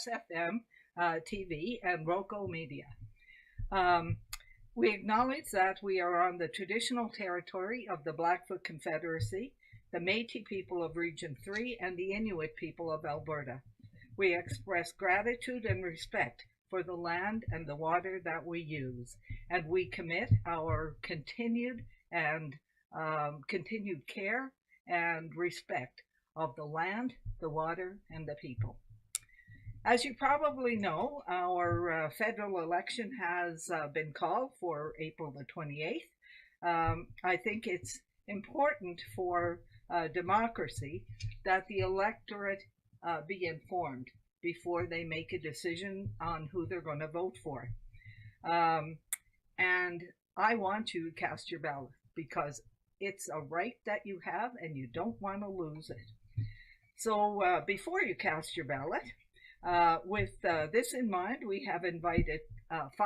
Yes FM TV and Roco Media. Um, we acknowledge that we are on the traditional territory of the Blackfoot Confederacy, the Métis people of Region 3, and the Inuit people of Alberta. We express gratitude and respect for the land and the water that we use, and we commit our continued care and respect of the land, the water, and the people. As you probably know, our federal election has been called for April the 28th. I think it's important for democracy that the electorate be informed before they make a decision on who they're going to vote for. And I want you to cast your ballot because it's a right that you have and you don't want to lose it. So before you cast your ballot, with this in mind, we have invited 6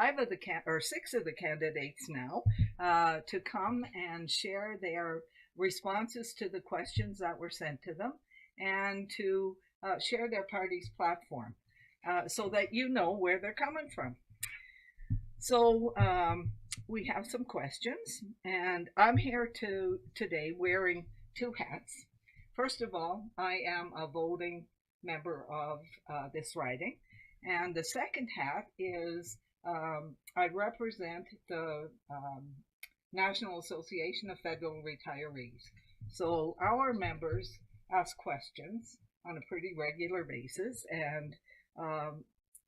of the candidates now to come and share their responses to the questions that were sent to them and to share their party's platform so that you know where they're coming from. So we have some questions, and I'm here today wearing 2 hats. First of all, I am a voting member of this riding, and the second hat is I represent the National Association of Federal Retirees. So our members ask questions on a pretty regular basis, and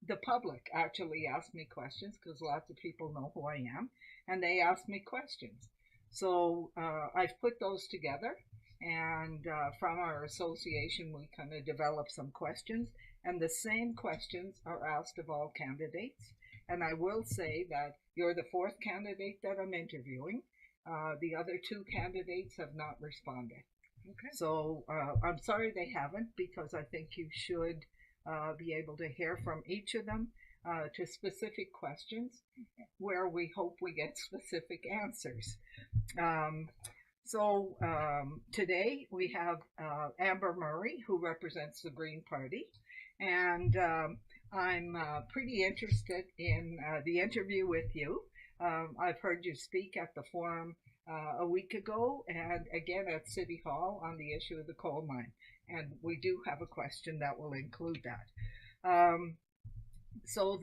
the public actually ask me questions because lots of people know who I am, and they ask me questions. So I've put those together, and from our association we kind of developed some questions, and the same questions are asked of all candidates. And I will say that you're the 4th candidate that I'm interviewing. The other 2 candidates have not responded. Okay. So I'm sorry they haven't, because I think you should be able to hear from each of them to specific questions where we hope we get specific answers. So today we have Amber Murray, who represents the Green Party, and I'm pretty interested in the interview with you. I've heard you speak at the forum a week ago and again at City Hall on the issue of the coal mine, and we do have a question that will include that. So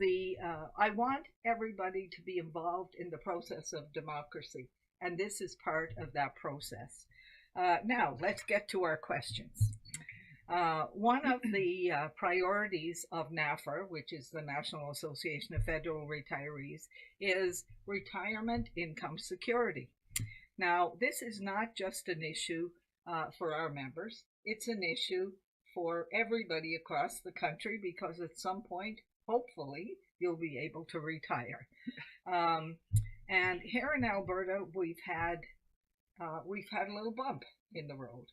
I want everybody to be involved in the process of democracy, and this is part of that process. Now, let's get to our questions. One of the priorities of NAFR, which is the National Association of Federal Retirees, is retirement income security. Now, this is not just an issue for our members. It's an issue for everybody across the country, because at some point, hopefully, you'll be able to retire. And here in Alberta, we've had a little bump in the road.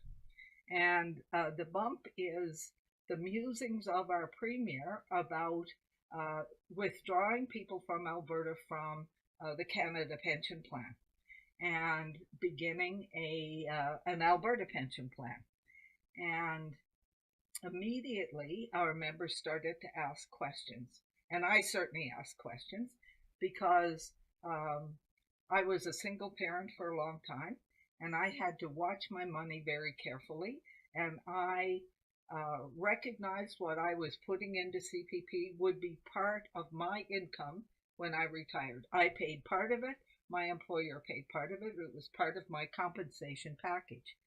And the bump is the musings of our Premier about withdrawing people from Alberta from the Canada Pension Plan and beginning an Alberta pension plan. And immediately our members started to ask questions. And I certainly asked questions because I was a single parent for a long time, and I had to watch my money very carefully, and I recognized what I was putting into CPP would be part of my income when I retired. I paid part of it, my employer paid part of it, it was part of my compensation package.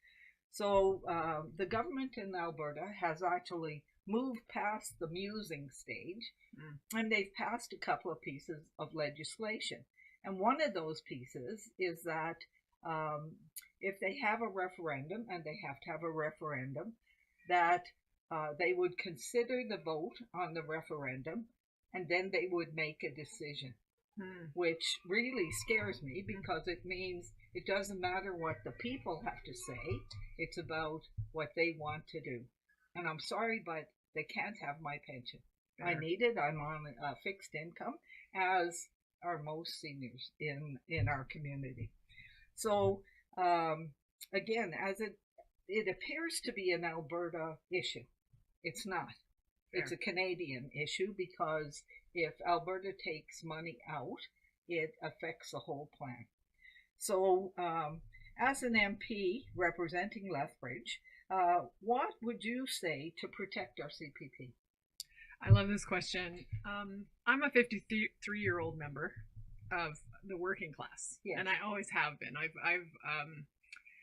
So the government in Alberta has actually moved past the musing stage, and they've passed a couple of pieces of legislation. And one of those pieces is that if they have a referendum, and they have to have a referendum, that they would consider the vote on the referendum, and then they would make a decision, which really scares me, because it means it doesn't matter what the people have to say, it's about what they want to do. And I'm sorry, but they can't have my pension. Sure. I need it. I'm on a fixed income, as are most seniors in our community. So again, as it appears to be an Alberta issue, it's not. It's a Canadian issue because if Alberta takes money out, it affects the whole plan. So, as an MP representing Lethbridge, what would you say to protect our CPP? I love this question. I'm a 53-year-old member of the working class, yes. And I always have been.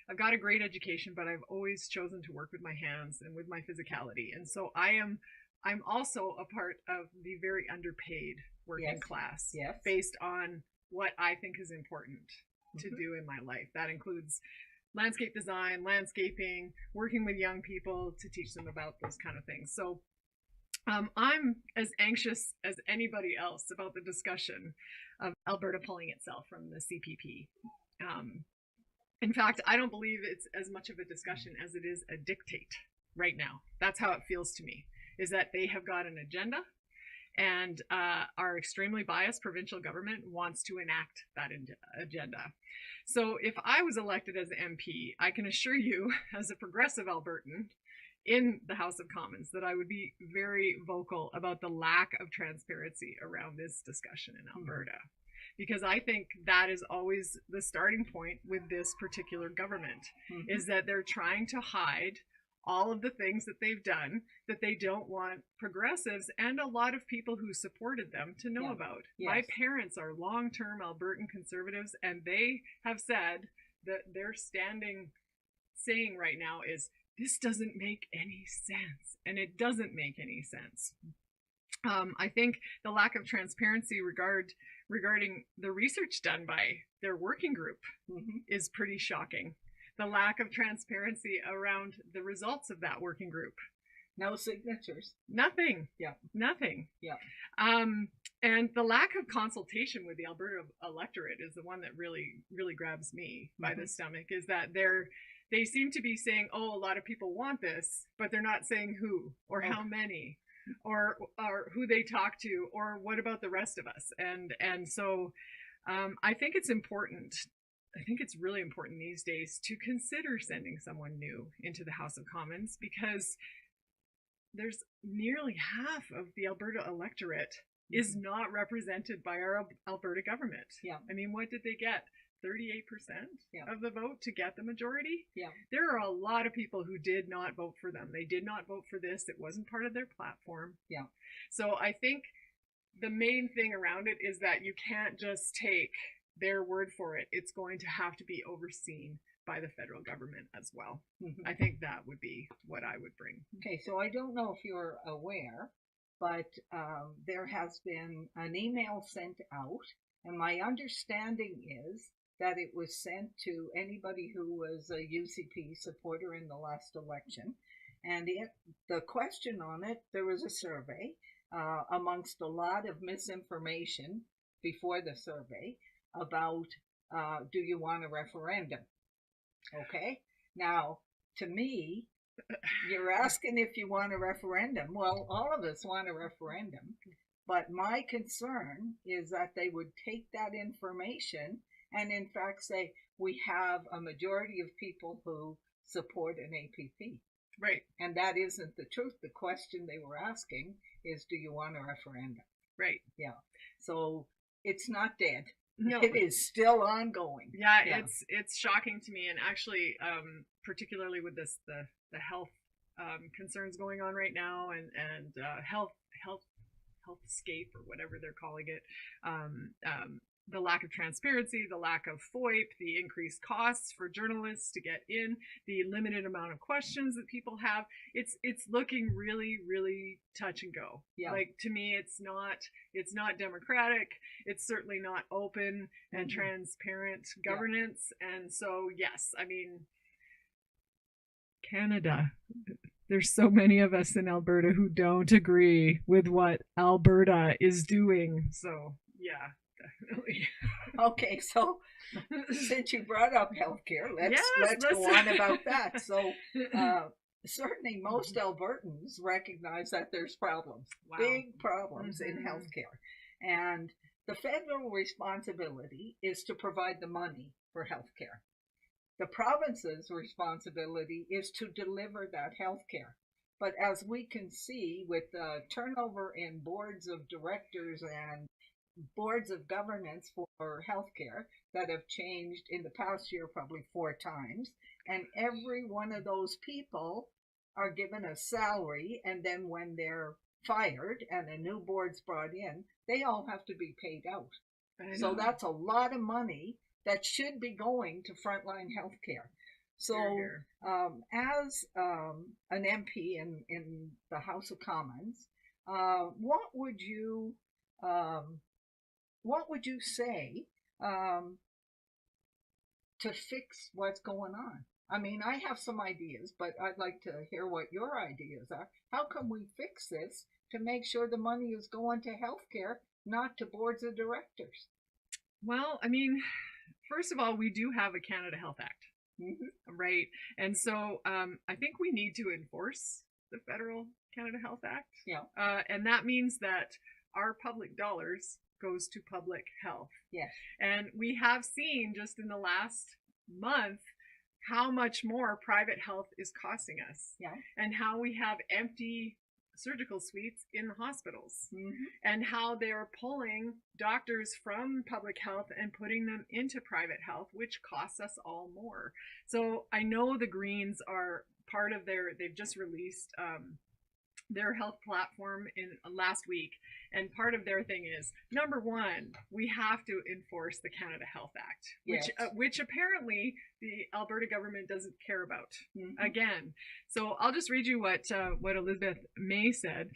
I've got a great education, but I've always chosen to work with my hands and with my physicality, and so I'm also a part of the very underpaid working class, yes. Based on what I think is important to do in my life. That includes landscape design, landscaping, working with young people to teach them about those kind of things. So I'm as anxious as anybody else about the discussion of Alberta pulling itself from the CPP. In fact, I don't believe it's as much of a discussion as it is a dictate right now. That's how it feels to me, is that they have got an agenda, and our extremely biased provincial government wants to enact that agenda. So if I was elected as an MP, I can assure you, as a progressive Albertan in the House of Commons, that I would be very vocal about the lack of transparency around this discussion in Alberta. Because I think that is always the starting point with this particular government, is that they're trying to hide all of the things that they've done that they don't want progressives and a lot of people who supported them to know about. Yes. My parents are long-term Albertan conservatives, and they have said that their saying right now is, this doesn't make any sense, and it doesn't make any sense. I think the lack of transparency regarding the research done by their working group is pretty shocking. The lack of transparency around the results of that working group. No signatures. Nothing. Yeah. Nothing. Yeah. And the lack of consultation with the Alberta electorate is the one that really grabs me by the stomach, is that they seem to be saying, oh, a lot of people want this, but they're not saying who or how many or who they talk to or what about the rest of us. And so I think it's important. I think it's really important these days to consider sending someone new into the House of Commons, because there's nearly half of the Alberta electorate is not represented by our Alberta government. Yeah. I mean, what did they get? 38% of the vote to get the majority? Yeah. There are a lot of people who did not vote for them. They did not vote for this. It wasn't part of their platform. Yeah. So I think the main thing around it is that you can't just take their word for it. It's going to have to be overseen by the federal government as well. I think that would be what I would bring. Okay, so I don't know if you're aware, but there has been an email sent out, and my understanding is that it was sent to anybody who was a UCP supporter in the last election. And the question on it, there was a survey amongst a lot of misinformation before the survey about do you want a referendum? Okay, now to me, you're asking if you want a referendum. Well, all of us want a referendum, but my concern is that they would take that information and in fact say we have a majority of people who support an APP. Right. And that isn't the truth. The question they were asking is, do you want a referendum? Right. Yeah. So it's not dead. No, it is still ongoing. Yeah, it's shocking to me, and actually, particularly with the health concerns going on right now, and healthscape or whatever they're calling it, the lack of transparency, the lack of FOIP, the increased costs for journalists to get in, the limited amount of questions that people have. It's looking really, really touch and go. Yeah. Like, to me, it's not democratic. It's certainly not open and transparent governance. Yeah. And so, yes, I mean, Canada. There's so many of us in Alberta who don't agree with what Alberta is doing. So, yeah. Definitely. Okay, so since you brought up healthcare, let's go on about that. So certainly most Albertans recognize that there's problems, big problems in healthcare. And the federal responsibility is to provide the money for healthcare. The province's responsibility is to deliver that healthcare. But as we can see with the turnover in boards of directors and boards of governance for healthcare that have changed in the past year probably 4 times, and every one of those people are given a salary, and then when they're fired and a new board's brought in, they all have to be paid out. So that's a lot of money that should be going to frontline healthcare. So as an MP in the House of Commons, what would you say to fix what's going on? I mean, I have some ideas, but I'd like to hear what your ideas are. How can we fix this to make sure the money is going to healthcare, not to boards of directors? Well, I mean, first of all, we do have a Canada Health Act, right? And so I think we need to enforce the federal Canada Health Act. Yeah. And that means that our public dollars goes to public health. Yes. And we have seen just in the last month how much more private health is costing us. Yeah. And how we have empty surgical suites in the hospitals, and how they're pulling doctors from public health and putting them into private health, which costs us all more. So I know the Greens are part of they've just released their health platform in last week, and part of their thing is, number one, we have to enforce the Canada Health Act, which apparently the Alberta government doesn't care about. Again, so I'll just read you what Elizabeth May said.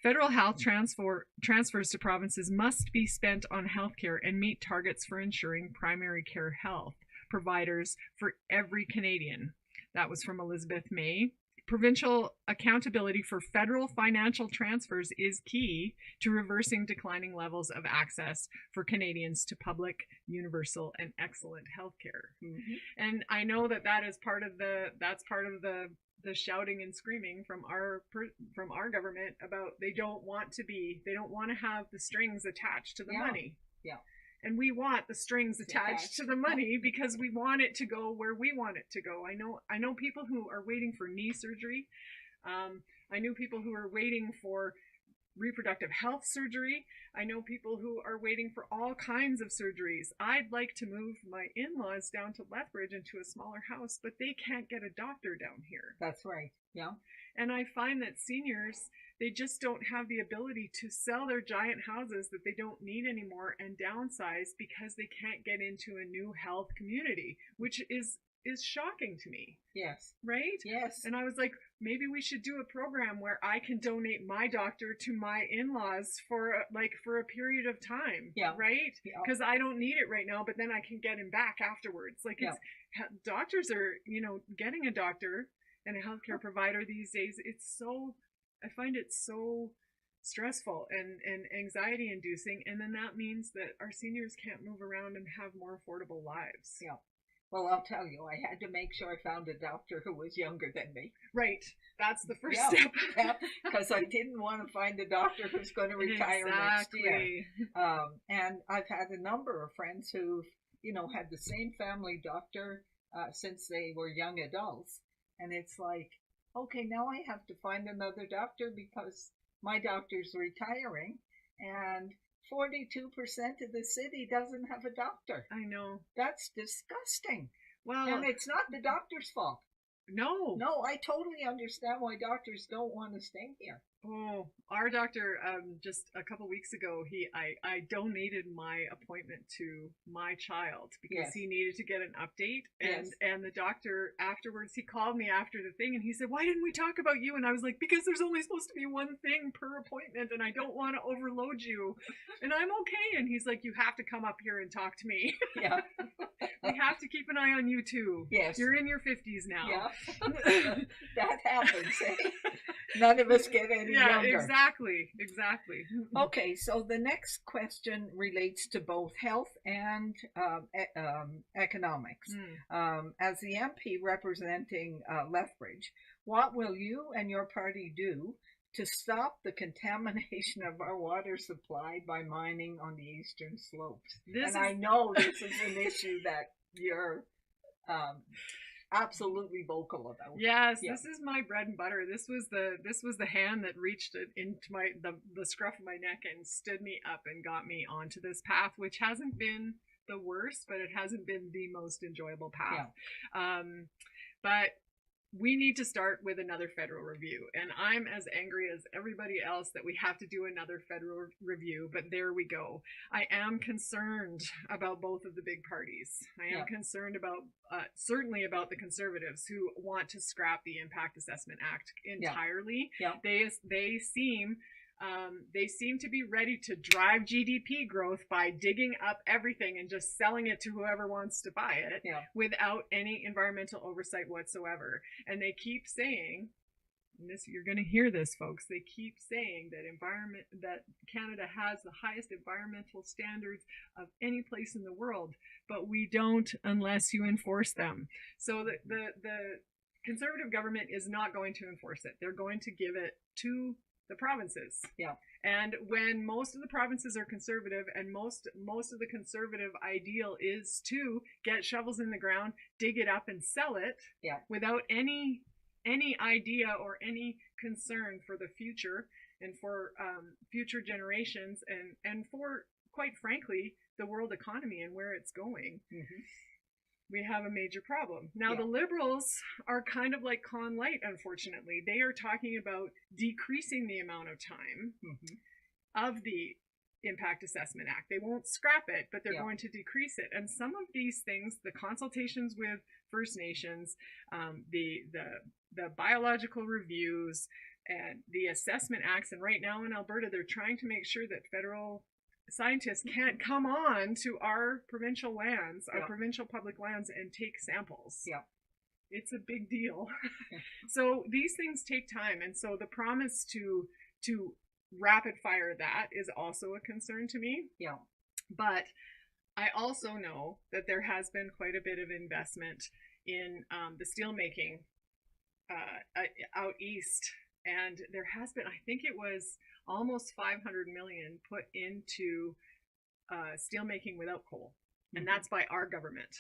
Federal health transfers to provinces must be spent on healthcare and meet targets for ensuring primary care health providers for every Canadian. That was from Elizabeth May. Provincial accountability for federal financial transfers is key to reversing declining levels of access for Canadians to public, universal, and excellent healthcare. And I know that is part of the shouting and screaming from our government about they don't want to have the strings attached to the money. Yeah. And we want the strings attached to the money because we want it to go where we want it to go. I know people who are waiting for knee surgery. I knew people who are waiting for reproductive health surgery. I know people who are waiting for all kinds of surgeries. I'd like to move my in-laws down to Lethbridge into a smaller house, but they can't get a doctor down here. That's right. Yeah. And I find that seniors, they just don't have the ability to sell their giant houses that they don't need anymore and downsize because they can't get into a new health community, which is shocking to me. Yes. Right? Yes. And I was like, maybe we should do a program where I can donate my doctor to my in-laws for a period of time. Yeah. Right? Because I don't need it right now, but then I can get him back afterwards. Doctors are, getting a doctor and a healthcare provider these days, I find it so stressful and anxiety inducing. And then that means that our seniors can't move around and have more affordable lives. Yeah. Well, I'll tell you, I had to make sure I found a doctor who was younger than me. Right. That's the first step. Because I didn't want to find a doctor who's going to retire next year. And I've had a number of friends who've, had the same family doctor since they were young adults. And it's like, okay, now I have to find another doctor because my doctor's retiring, and 42% of the city doesn't have a doctor. I know. That's disgusting. Well, and it's not the doctor's fault. No. No, I totally understand why doctors don't want to stay here. Oh, our doctor, just a couple weeks ago, I donated my appointment to my child because he needed to get an update. And the doctor afterwards, he called me after the thing and he said, "Why didn't we talk about you?" And I was like, "Because there's only supposed to be one thing per appointment and I don't want to overload you. And I'm okay." And he's like, "You have to come up here and talk to me." Yeah. We have to keep an eye on you too. Yes. You're in your 50s now. Yeah. That happens, eh? None of us get any younger. Exactly. Okay, so the next question relates to both health and economics. As the MP representing Lethbridge, what will you and your party do to stop the contamination of our water supply by mining on the eastern slopes? I know this is an issue that you're absolutely vocal about. Yes, this is my bread and butter. This was the hand that reached into the scruff of my neck and stood me up and got me onto this path, which hasn't been the worst, but it hasn't been the most enjoyable path. But we need to start with another federal review, and I'm as angry as everybody else that we have to do another federal review, but there we go. I am concerned about both of the big parties. I am concerned about certainly about the Conservatives, who want to scrap the Impact Assessment Act entirely. They seem to be ready to drive GDP growth by digging up everything and just selling it to whoever wants to buy it without any environmental oversight whatsoever. And they keep saying, and this, you're going to hear this, folks, they keep saying that Canada has the highest environmental standards of any place in the world, but we don't unless you enforce them. So the Conservative government is not going to enforce it. They're going to give it to the provinces. And when most of the provinces are Conservative, and most of the Conservative ideal is to get shovels in the ground, dig it up and sell it without any idea or any concern for the future and for future generations and for, quite frankly, the world economy and where it's going. We have a major problem. Now, the Liberals are kind of like Con Light, unfortunately. They are talking about decreasing the amount of time of the Impact Assessment Act. They won't scrap it, but they're going to decrease it. And some of these things, the consultations with First Nations, the biological reviews, and the assessment acts, and right now in Alberta, they're trying to make sure that federal scientists can't come on to our provincial lands, our provincial public lands, and take samples. It's a big deal. So these things take time, and so the promise to rapid fire that is also a concern to me. But I also know that there has been quite a bit of investment in the steel making out east, and there has been, I think it was almost 500 million put into steelmaking without coal. And that's by our government.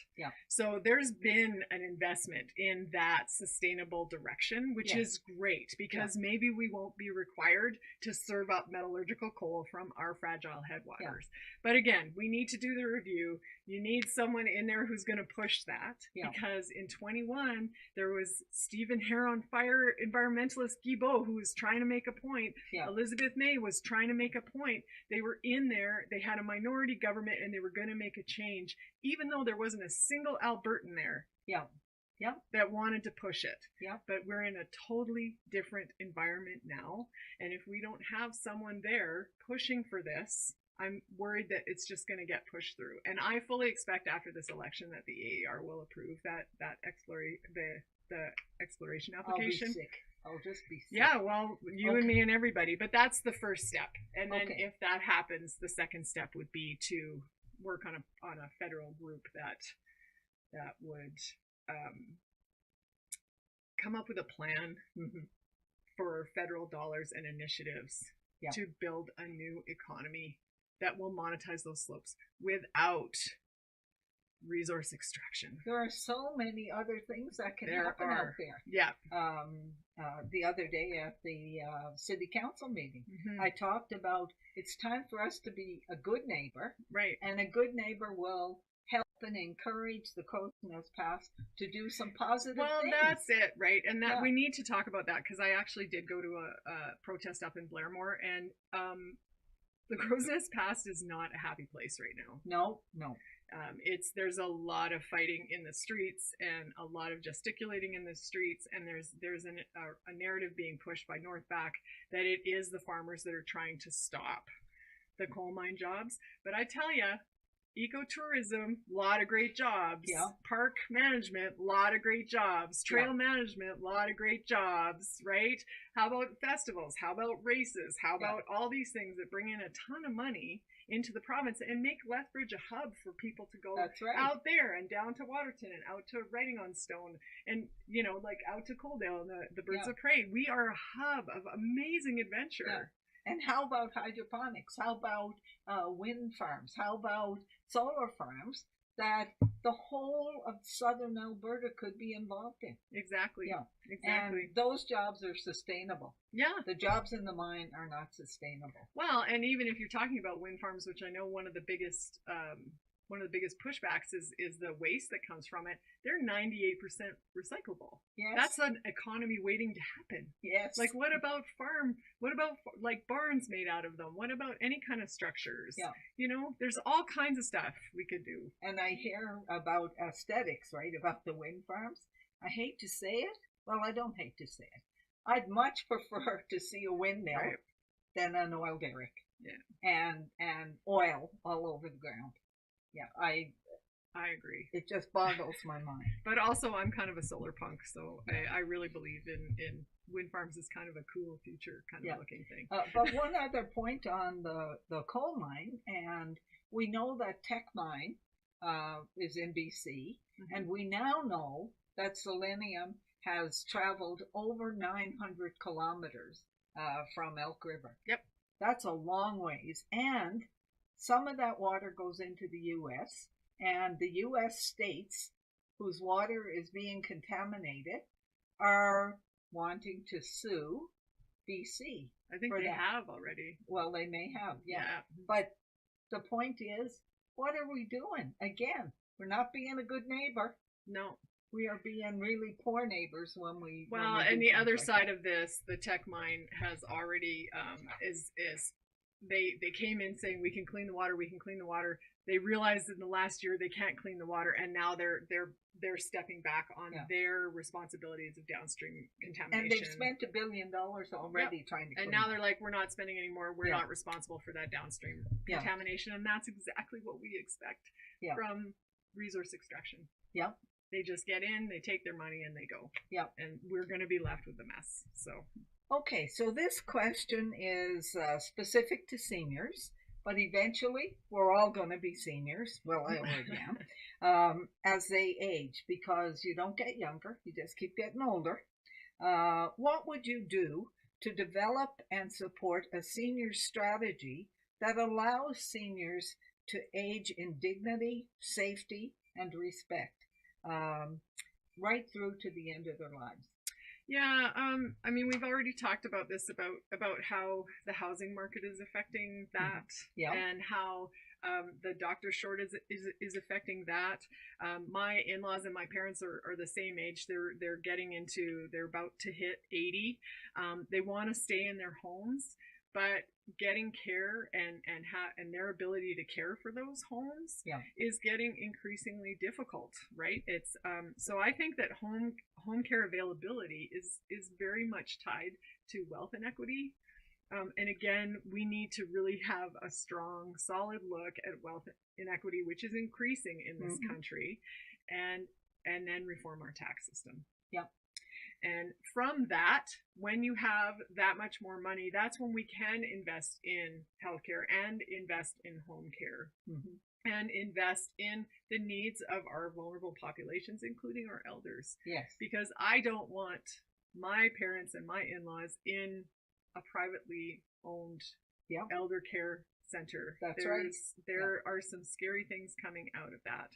So there's been an investment in that sustainable direction, which is great, because maybe we won't be required to serve up metallurgical coal from our fragile headwaters. But again, we need to do the review. You need someone in there who's going to push that, because in 21, there was Stephen Hair on Fire environmentalist Guilbeault, who was trying to make a point. Elizabeth May was trying to make a point. They were in there. They had a minority government, and they were going to make a change, even though there wasn't a single Albertan there that wanted to push it. But we're in a totally different environment now, and if we don't have someone there pushing for this, I'm worried that it's just going to get pushed through. And I fully expect after this election that the AER will approve the exploration application. I'll just be sick. Yeah, well, you and me and everybody. But that's the first step. And then if that happens, the second step would be to work on a federal group that would come up with a plan for federal dollars and initiatives to build a new economy that will monetize those slopes without resource extraction. There are so many other things that can happen out there. The other day at the city council meeting, I talked about it's time for us to be a good neighbor. And a good neighbor will help and encourage the Coast Pass to do some positive things. Well, that's it, right? And that we need to talk about that, because I actually did go to a protest up in Blairmore, and the Crow's Nest Pass is not a happy place right now. No. There's a lot of fighting in the streets and a lot of gesticulating in the streets, and there's a narrative being pushed by Northback that it is the farmers that are trying to stop the coal mine jobs. But I tell you, ecotourism, lot of great jobs. Park management, lot of great jobs. Trail management, lot of great jobs, right? How about festivals? How about races? How about all these things that bring in a ton of money into the province and make Lethbridge a hub for people to go out there and down to Waterton and out to Writing on Stone and, like out to Coaldale and the Birds of Prey. We are a hub of amazing adventure. And how about hydroponics? How about wind farms? How about solar farms that the whole of southern Alberta could be involved in. Exactly. Yeah. Exactly. And those jobs are sustainable. Yeah. The jobs in the mine are not sustainable. Well, and even if you're talking about wind farms, which I know one of the biggest pushbacks is the waste that comes from it. They're 98% recyclable. Yes. That's an economy waiting to happen. Yes. Like, what about like barns made out of them? What about any kind of structures? Yeah. You know, there's all kinds of stuff we could do. And I hear about aesthetics, right? About the wind farms. I hate to say it. Well, I don't hate to say it. I'd much prefer to see a windmill than an oil derrick. Yeah. And oil all over the ground. Yeah, I agree. It just boggles my mind. But also, I'm kind of a solar punk, so I really believe in wind farms as kind of a cool future kind of looking thing. But one other point on the coal mine, and we know that Tech Mine is in BC, and we now know that selenium has traveled over 900 kilometers from Elk River. Yep. That's a long ways, and some of that water goes into the U.S., and the U.S. states whose water is being contaminated are wanting to sue BC. I think they have already. Well, they may have, yeah. But the point is, what are we doing? Again, we're not being a good neighbor. No. We are being really poor neighbors when we... Well, when we and the other like side of this, the Tech Mine has already, they came in saying we can clean the water. They realized in the last year they can't clean the water, and now they're stepping back on their responsibilities of downstream contamination. And they've spent $1 billion already trying to clean. And now they're like, we're not spending anymore. We're not responsible for that downstream contamination, and that's exactly what we expect from resource extraction. Yeah. They just get in, they take their money, and they go. Yeah. And we're going to be left with the mess. So. Okay, so this question is specific to seniors, but eventually we're all going to be seniors. Well, I already am, as they age, because you don't get younger, you just keep getting older. What would you do to develop and support a senior strategy that allows seniors to age in dignity, safety, and respect, right through to the end of their lives? Yeah, I mean, we've already talked about this, about how the housing market is affecting that, and how the doctor shortage is affecting that. My in-laws and my parents are the same age. They're about to hit 80. They want to stay in their homes, but getting care and their ability to care for those homes is getting increasingly difficult, right? It's so I think that home care availability is very much tied to wealth inequity. And again, we need to really have a strong, solid look at wealth inequity, which is increasing in this country, and then reform our tax system. Yeah. And from that, when you have that much more money, that's when we can invest in healthcare and invest in home care and invest in the needs of our vulnerable populations, including our elders. Yes. Because I don't want my parents and my in-laws in a privately owned elder care center. That's right. There are some scary things coming out of that.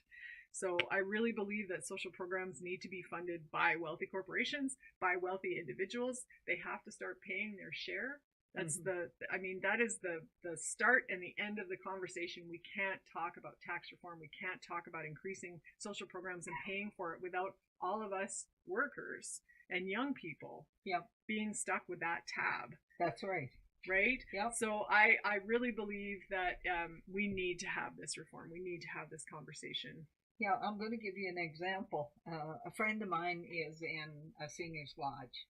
So I really believe that social programs need to be funded by wealthy corporations, by wealthy individuals. They have to start paying their share. That's that is the start and the end of the conversation. We can't talk about tax reform. We can't talk about increasing social programs and paying for it without all of us workers and young people being stuck with that tab. That's right. Right? Yep. So I really believe that we need to have this reform. We need to have this conversation. Yeah, I'm going to give you an example. A friend of mine is in a seniors lodge,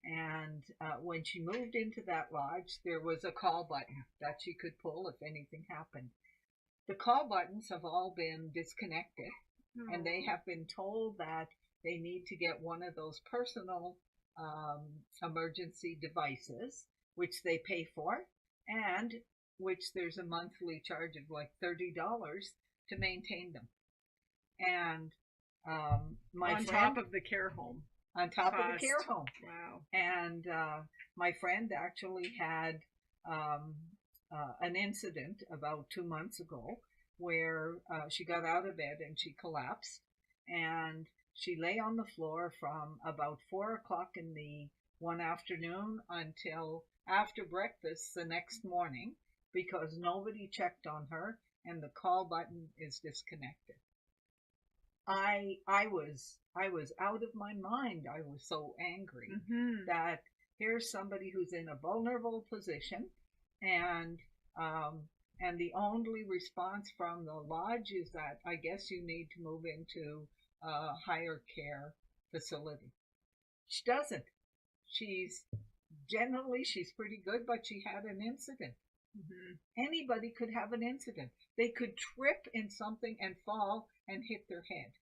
and when she moved into that lodge, there was a call button that she could pull if anything happened. The call buttons have all been disconnected, and they have been told that they need to get one of those personal emergency devices, which they pay for, and which there's a monthly charge of like $30 to maintain them. And on top of the care home. On top of the care home. Wow. And my friend actually had an incident about 2 months ago where she got out of bed and she collapsed, and she lay on the floor from about 4 o'clock in the one afternoon until after breakfast the next morning, because nobody checked on her and the call button is disconnected. I was out of my mind. I was so angry that here's somebody who's in a vulnerable position, and the only response from the lodge is that I guess you need to move into a higher care facility. She doesn't. She's pretty good, but she had an incident. Anybody could have an incident. They could trip in something and fall and hit their head.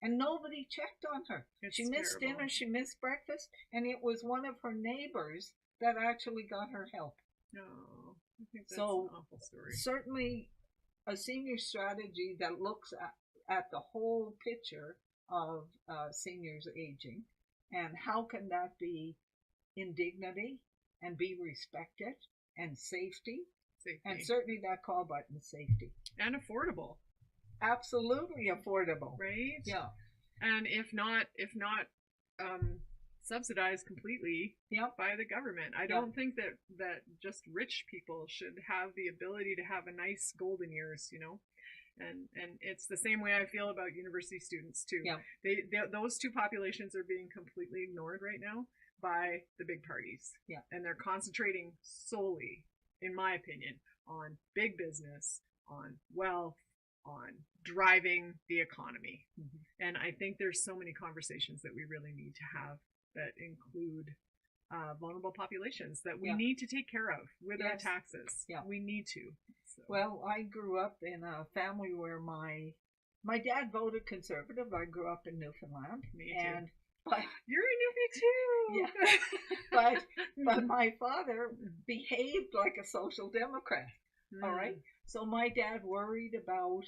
And nobody checked on her. She missed dinner, she missed breakfast, and it was one of her neighbors that actually got her help. No, I think that's an awful story. Certainly a senior strategy that looks at the whole picture of seniors aging, and how can that be in dignity and be respected and safety. And certainly that call button safety. And affordable. Absolutely affordable. Right? Yeah. And if not subsidized completely by the government. I don't think that just rich people should have the ability to have a nice golden years, you know. And it's the same way I feel about university students too. Yeah. Those two populations are being completely ignored right now by the big parties. Yeah. And they're concentrating solely, in my opinion, on big business, on wealth, on driving the economy. And I think there's so many conversations that we really need to have that include vulnerable populations that we need to take care of with our taxes. Yeah. We need to. So. Well, I grew up in a family where my dad voted Conservative. I grew up in Newfoundland. Me too. But you're in Newfoundland too. Yeah. but my father behaved like a social democrat. All right. So my dad worried about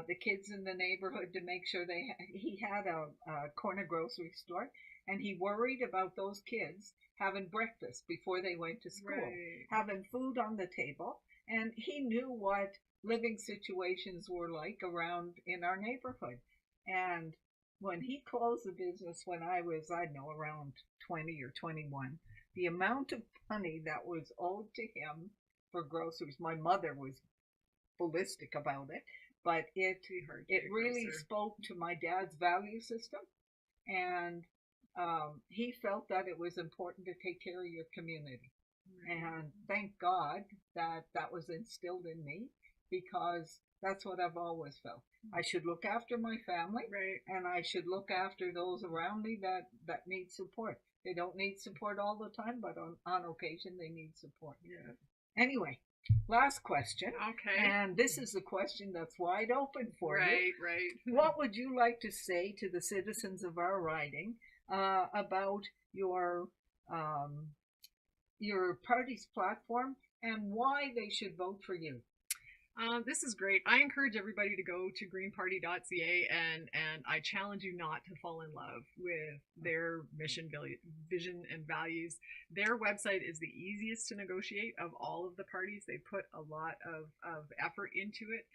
the kids in the neighborhood to make sure he had a corner grocery store, and he worried about those kids having breakfast before they went to school, having food on the table, and he knew what living situations were like around in our neighborhood. And when he closed the business when I was, I don't know, around 20 or 21, the amount of money that was owed to him for groceries, my mother was ballistic about it, but it really spoke to my dad's value system, and he felt that it was important to take care of your community. And thank God that was instilled in me, because that's what I've always felt. I should look after my family, and I should look after those around me that need support. They don't need support all the time, but on occasion they need support. Yeah. Anyway, last question. Okay. And this is a question that's wide open for you. Right. What would you like to say to the citizens of our riding about your party's platform and why they should vote for you? This is great. I encourage everybody to go to greenparty.ca and I challenge you not to fall in love with their mission, vision, and values. Their website is the easiest to negotiate of all of the parties. They put a lot of effort into it.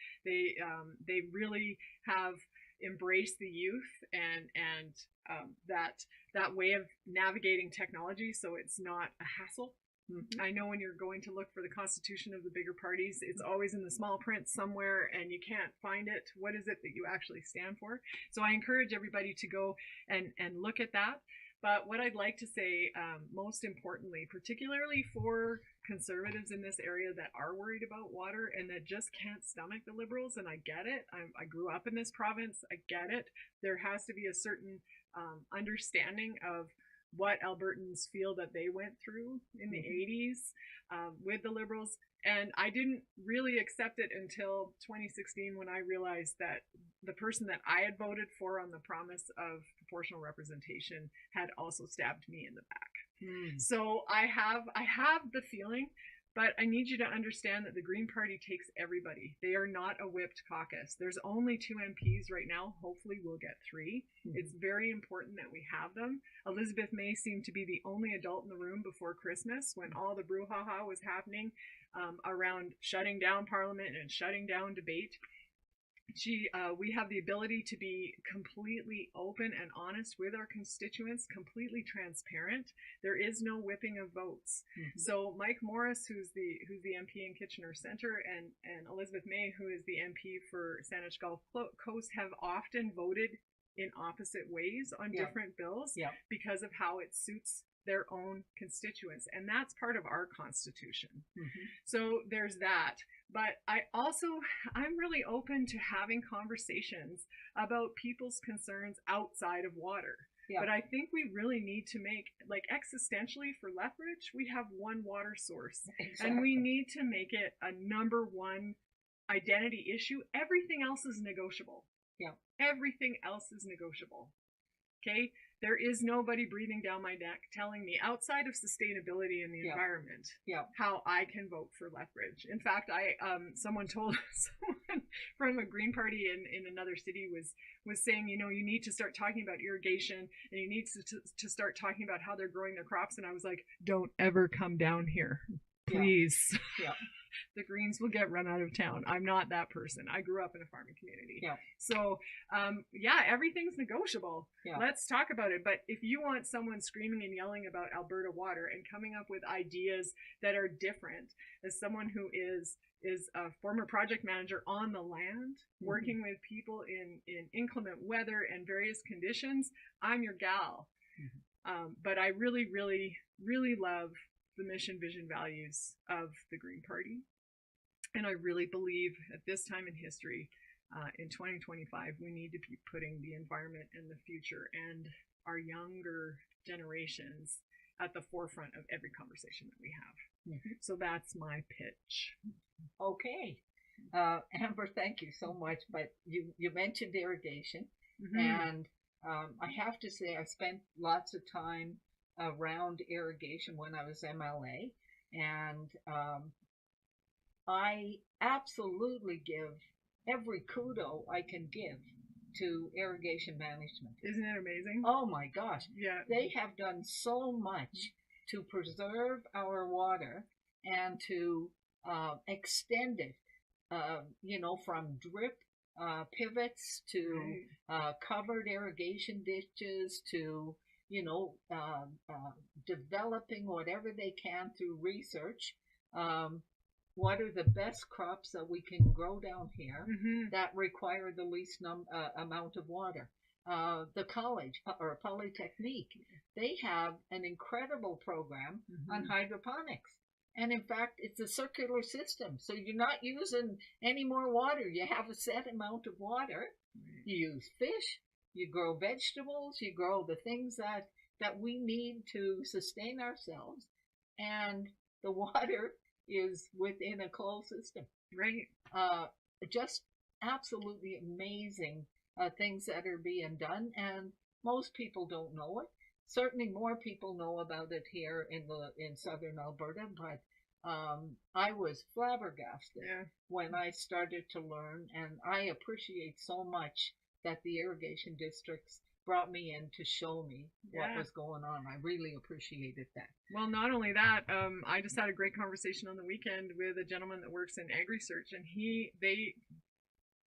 They really have embraced the youth and that way of navigating technology, so it's not a hassle. I know when you're going to look for the constitution of the bigger parties, it's always in the small print somewhere and you can't find it. What is it that you actually stand for? So I encourage everybody to go and look at that. But what I'd like to say, most importantly, particularly for conservatives in this area that are worried about water and that just can't stomach the Liberals, and I get it. I grew up in this province. I get it. There has to be a certain understanding of what Albertans feel that they went through in the 80s with the Liberals. And I didn't really accept it until 2016 when I realized that the person that I had voted for on the promise of proportional representation had also stabbed me in the back. So I have the feeling But I need you to understand that the Green Party takes everybody. They are not a whipped caucus. There's only 2 MPs right now. Hopefully we'll get 3. It's very important that we have them. Elizabeth May seemed to be the only adult in the room before Christmas when all the brouhaha was happening around shutting down Parliament and shutting down debate. We have the ability to be completely open and honest with our constituents, completely transparent. There is no whipping of votes. So Mike Morris, who's the MP in Kitchener Centre, and Elizabeth May, who is the MP for Saanich Gulf Coast, have often voted in opposite ways on different bills because of how it suits their own constituents, and that's part of our constitution. So there's that. But I'm really open to having conversations about people's concerns outside of water. But I think we really need to make, like, existentially for Lethbridge, we have one water source, and we need to make it a number one identity issue. Everything else is negotiable. Everything else is negotiable. Okay? There is nobody breathing down my neck telling me, outside of sustainability in the environment, how I can vote for Lethbridge. In fact, someone told someone from a Green Party in another city was saying, you need to start talking about irrigation, and you need to start talking about how they're growing their crops. And I was like, don't ever come down here, please. The Greens will get run out of town. I'm not that person. I grew up in a farming community. So, everything's negotiable. Let's talk about it. But if you want someone screaming and yelling about Alberta water and coming up with ideas that are different, as someone who is a former project manager on the land, working with people in inclement weather and various conditions, I'm your gal. But I really, really, really love the mission, vision, values of the Green Party. And I really believe at this time in history, in 2025, we need to be putting the environment and the future and our younger generations at the forefront of every conversation that we have. So that's my pitch. Okay. Amber, thank you so much. But you mentioned irrigation, and I have to say I spent lots of time around irrigation when I was MLA, and I absolutely give every kudo I can give to irrigation management. Isn't it amazing? Oh my gosh. They have done so much to preserve our water and to extend it, from drip pivots to covered irrigation ditches to developing whatever they can through research. What are the best crops that we can grow down here that require the least amount of water? The college or Polytechnique, they have an incredible program on hydroponics. And in fact, it's a circular system. So you're not using any more water. You have a set amount of water. You use fish. You grow vegetables, you grow the things that we need to sustain ourselves, and the water is within a closed system. Just absolutely amazing things that are being done, and most people don't know it. Certainly more people know about it here in southern Alberta, but I was flabbergasted when I started to learn, and I appreciate so much that the irrigation districts brought me in to show me what was going on. I really appreciated that. Well, not only that, I just had a great conversation on the weekend with a gentleman that works in AgriSearch, and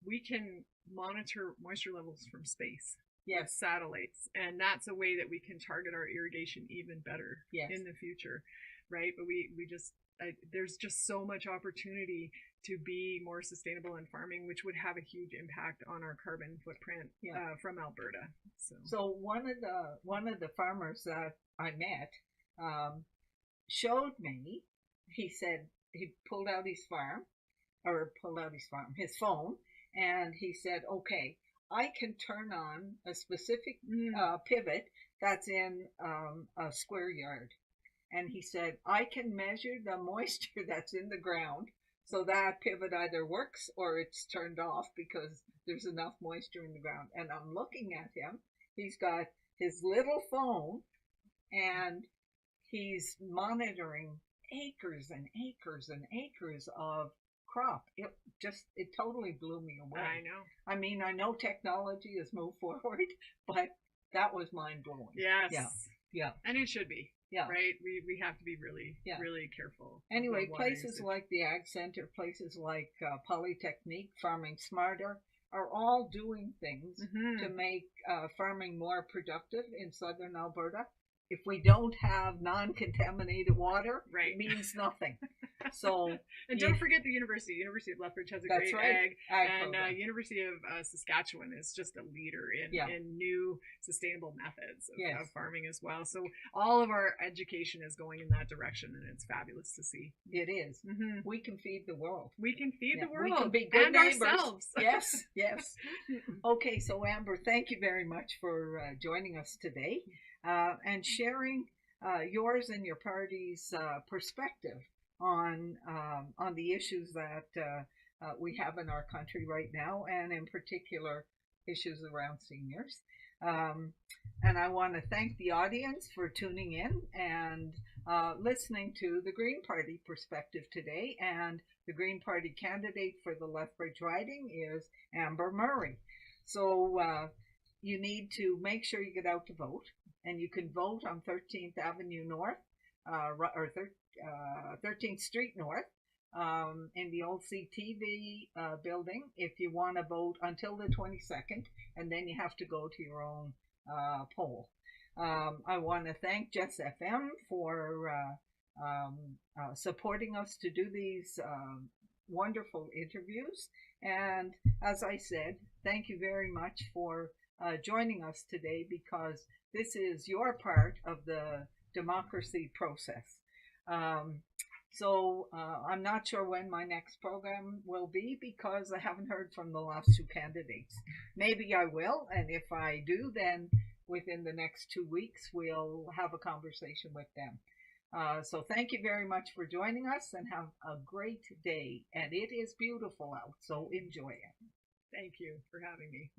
we can monitor moisture levels from space with satellites, and that's a way that we can target our irrigation even better in the future, right? But there's just so much opportunity to be more sustainable in farming, which would have a huge impact on our carbon footprint from Alberta. So one of the farmers that I met showed me. He said he pulled out his phone, and he said, "Okay, I can turn on a specific pivot that's in a square yard." And he said, I can measure the moisture that's in the ground, so that pivot either works or it's turned off because there's enough moisture in the ground. And I'm looking at him. He's got his little phone, and he's monitoring acres and acres and acres of crop. It totally blew me away. I know. I mean, I know technology has moved forward, but that was mind blowing. Yes. Yeah. And it should be. Yeah. Right? We have to be really, really careful. Anyway, places like the Ag Center, places like Polytechnique, Farming Smarter, are all doing things to make farming more productive in southern Alberta. If we don't have non-contaminated water, it means nothing. So, and don't forget the University of Lethbridge has a great ag and University of Saskatchewan is just a leader in new sustainable methods of farming as well. So all of our education is going in that direction, and it's fabulous to see. It is. We can feed the world. We can feed the world. We can be good neighbors. Ourselves. Yes. Okay, so Amber, thank you very much for joining us today and sharing yours and your party's perspective on the issues that we have in our country right now, and in particular issues around seniors. And I want to thank the audience for tuning in and listening to the Green Party perspective today. And the Green Party candidate for the Lethbridge riding is Amber Murray. So you need to make sure you get out to vote, and you can vote on 13th Avenue North, or 13th Street North, in the old CTV building, if you want to vote until the 22nd, and then you have to go to your own poll. I want to thank Jess FM for supporting us to do these wonderful interviews. And as I said, thank you very much for joining us today, because this is your part of the democracy process. So I'm not sure when my next program will be, because I haven't heard from the last two candidates. Maybe I will, and if I do, then within the next 2 weeks we'll have a conversation with them. So thank you very much for joining us, and have a great day. And it is beautiful out, so enjoy it. Thank you for having me.